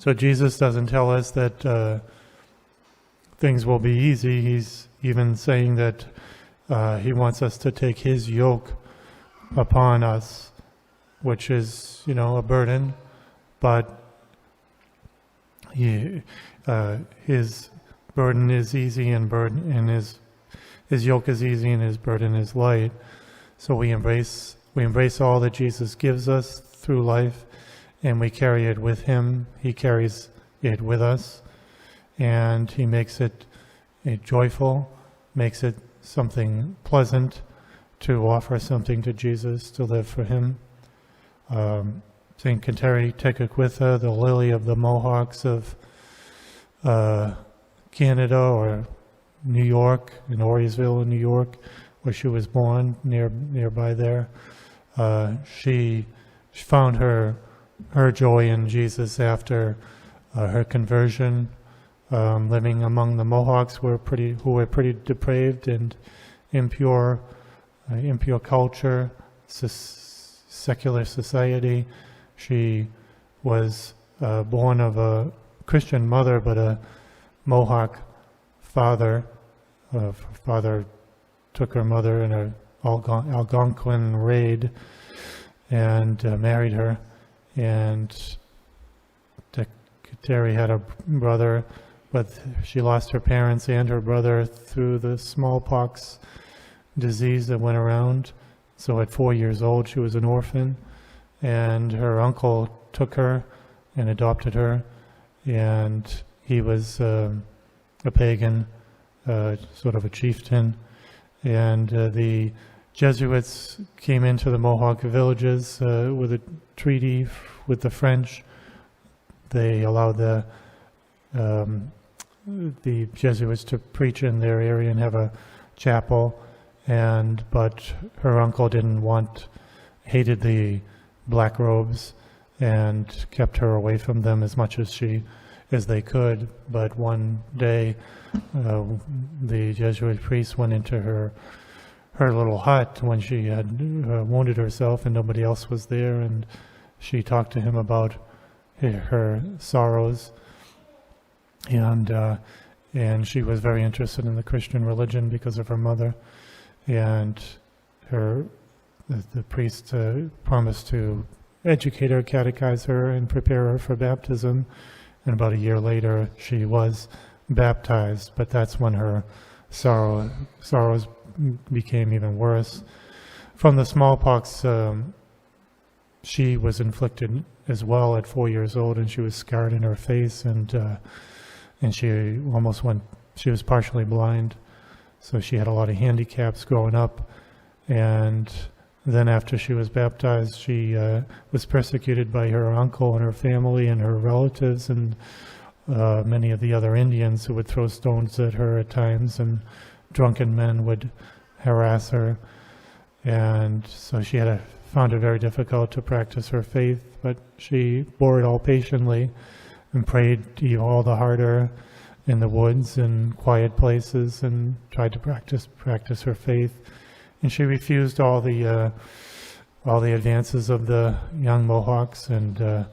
So Jesus doesn't tell us that things will be easy. He's even saying that he wants us to take his yoke upon us, which is, a burden, but his burden is easy and his yoke is easy and his burden is light. So we embrace all that Jesus gives us through life, and we carry it with him. He carries it with us, and he makes it joyful, makes it something pleasant to offer something to Jesus, to live for him. St. Kateri Tekakwitha, the lily of the Mohawks of Canada, or New York, in Oriesville in New York, where she was born, nearby there. She found her joy in Jesus after her conversion, living among the Mohawks who were pretty depraved and impure culture, secular society. She was born of a Christian mother, but a Mohawk father. Father took her mother in an Algonquin raid and married her. And Kateri had a brother, but she lost her parents and her brother through the smallpox disease that went around. So at 4 years old, she was an orphan, and her uncle took her and adopted her, and he was a pagan, sort of a chieftain, and the Jesuits came into the Mohawk villages with a treaty with the French. They allowed the Jesuits to preach in their area and have a chapel, but her uncle hated the black robes and kept her away from them as much as they could. But one day, the Jesuit priest went into her little hut when she had wounded herself and nobody else was there, and she talked to him about her sorrows, and she was very interested in the Christian religion because of her mother, and the priest promised to educate her, catechize her, and prepare her for baptism. And about a year later, she was baptized, but that's when her sorrows became even worse. From the smallpox, she was inflicted as well at 4 years old, and she was scarred in her face, and she she was partially blind, so she had a lot of handicaps growing up. And then after she was baptized, she was persecuted by her uncle and her family and her relatives and many of the other Indians who would throw stones at her at times, and drunken men would harass her. And so she found it very difficult to practice her faith, but she bore it all patiently and prayed all the harder in the woods and quiet places and tried to practice her faith. And she refused all the advances of the young Mohawks, and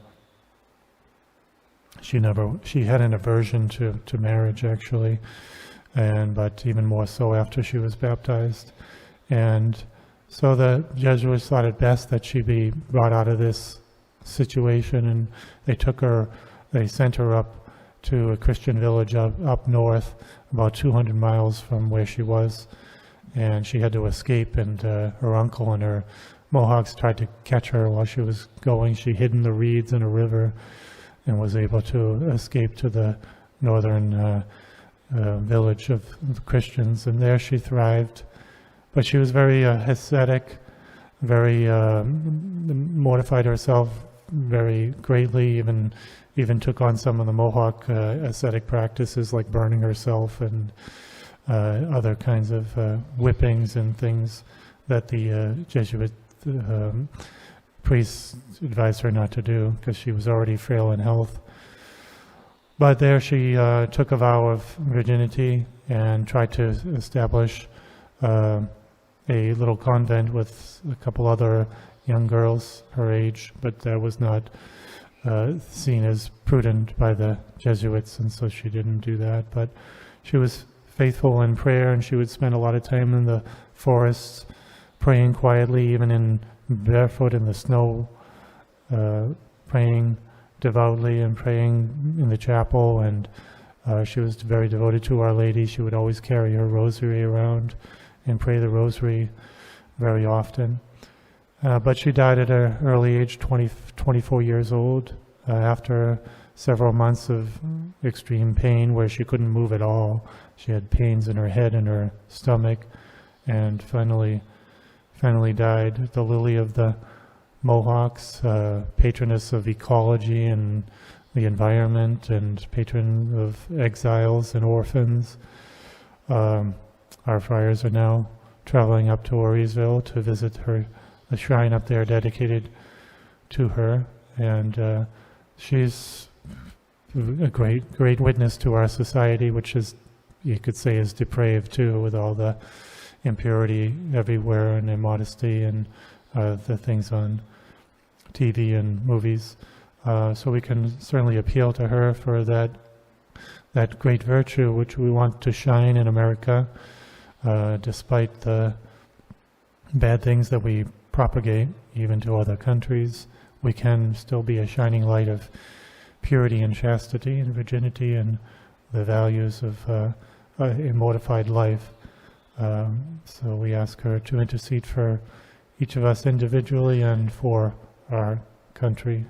she had an aversion to marriage, actually, but even more so after she was baptized. And so the Jesuits thought it best that she be brought out of this situation, and they sent her up to a Christian village up north, about 200 miles from where she was, and she had to escape, and her uncle and her Mohawks tried to catch her while she was going. She hid in the reeds in a river and was able to escape to the northern village of the Christians, and there she thrived. But she was very ascetic, very mortified herself very greatly, even took on some of the Mohawk ascetic practices like burning herself and other kinds of whippings and things that the Jesuit priests advised her not to do because she was already frail in health. But there she took a vow of virginity and tried to establish a little convent with a couple other young girls her age, but that was not seen as prudent by the Jesuits, and so she didn't do that. But she was faithful in prayer, and she would spend a lot of time in the forests praying quietly, even in barefoot in the snow, praying devoutly and praying in the chapel. And she was very devoted to Our Lady. She would always carry her rosary around and pray the rosary very often. But she died at an early age, 24 years old, after several months of extreme pain where she couldn't move at all. She had pains in her head and her stomach, and finally died. The lily of the Mohawks, patroness of ecology and the environment, and patron of exiles and orphans. Our friars are now traveling up to Orisville to visit her, the shrine up there dedicated to her, and she's a great witness to our society, which is, you could say, is depraved too, with all the impurity everywhere and immodesty and the things on TV and movies. So we can certainly appeal to her for that great virtue which we want to shine in America, despite the bad things that we propagate even to other countries. We can still be a shining light of purity and chastity and virginity and the values of a mortified life. So we ask her to intercede for each of us individually and for our country.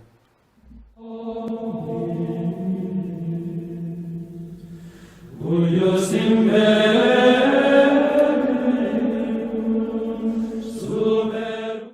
Huios in